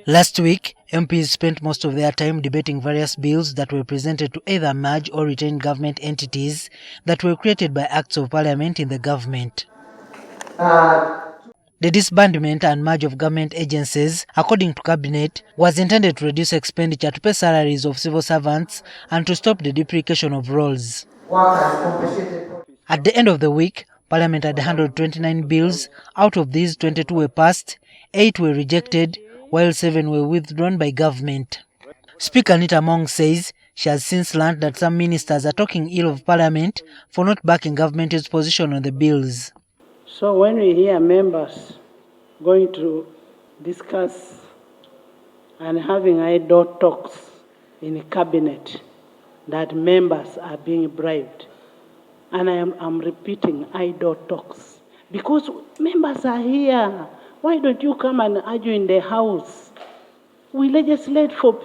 Last week, MPs spent most of their time debating various bills that were presented to either merge or retain government entities that were created by acts of parliament in the government. The disbandment and merge of government agencies, according to Cabinet, was intended to reduce expenditure to pay salaries of civil servants and to stop the duplication of roles. At the end of the week, Parliament had handled 29 bills. Out of these, 22 were passed, 8 were rejected, while 7 were withdrawn by government. Speaker Anita says she has since learned that some ministers are talking ill of Parliament for not backing government's position on the bills. So when we hear members going to discuss and having idle talks in cabinet that members are being bribed, and I'm repeating idle talks, because members are here. Why don't you come and argue in the House? We legislate for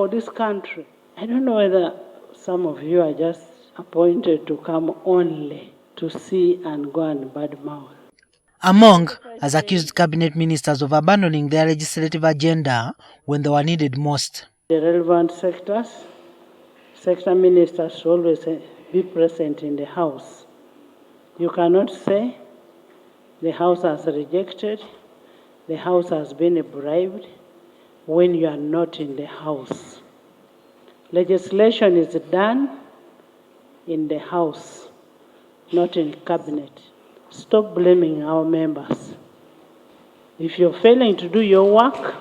this country. I don't know whether some of you are just appointed to come only to see and go and badmouth. Among has accused cabinet ministers of abandoning their legislative agenda when they were needed most. The relevant sector ministers should always be present in the House. You cannot say the House has rejected, the House has been bribed, when you are not in the House. Legislation is done in the House, not in cabinet. Stop blaming our members. If you're failing to do your work,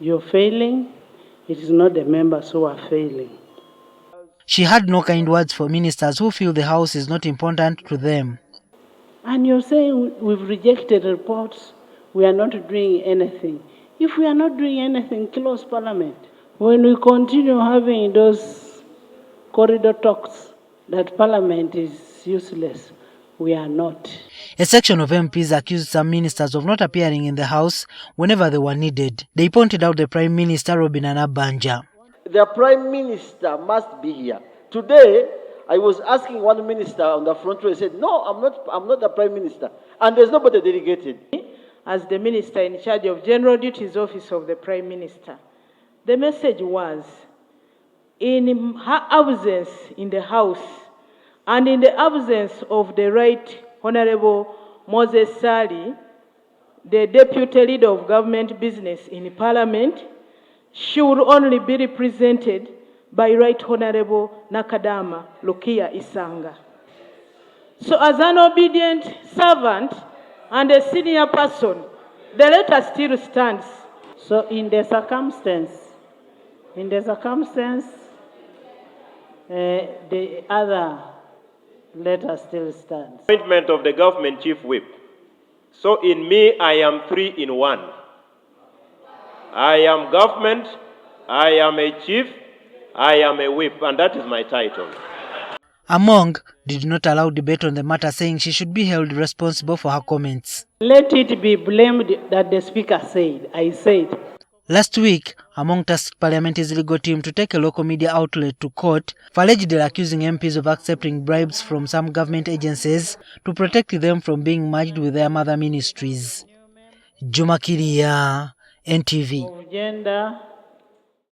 you're failing. It is not the members who are failing. She had no kind words for ministers who feel the House is not important to them. And you're saying we've rejected reports, we are not doing anything. If we are not doing anything, close Parliament. When we continue having those corridor talks that Parliament is useless, we are not. A section of MPs accused some ministers of not appearing in the House whenever they were needed. They pointed out the Prime Minister, Robin Anabanja. The Prime Minister must be here. Today, I was asking one minister on the front row, he said, no, I'm not the Prime Minister. And there's nobody delegated. As the minister in charge of General Duties Office of the Prime Minister, the message was, in her absence in the House, and in the absence of the Right Honorable Moses Sali, the Deputy Leader of Government Business in Parliament, she would only be represented by Right Honorable Nakadama Lukia Isanga. So as an obedient servant and a senior person, the letter still stands. So in the circumstance, the other letter still stands. Appointment of the government chief whip. So in me, I am 3 in 1. I am government, I am a chief, I am a whip, and that is my title. Among did not allow debate on the matter, saying she should be held responsible for her comments. Let it be blamed that the Speaker said, I said. Last week, Among tasked Parliament's legal team to take a local media outlet to court for allegedly accusing MPs of accepting bribes from some government agencies to protect them from being merged with their mother ministries. Juma Kiria, NTV.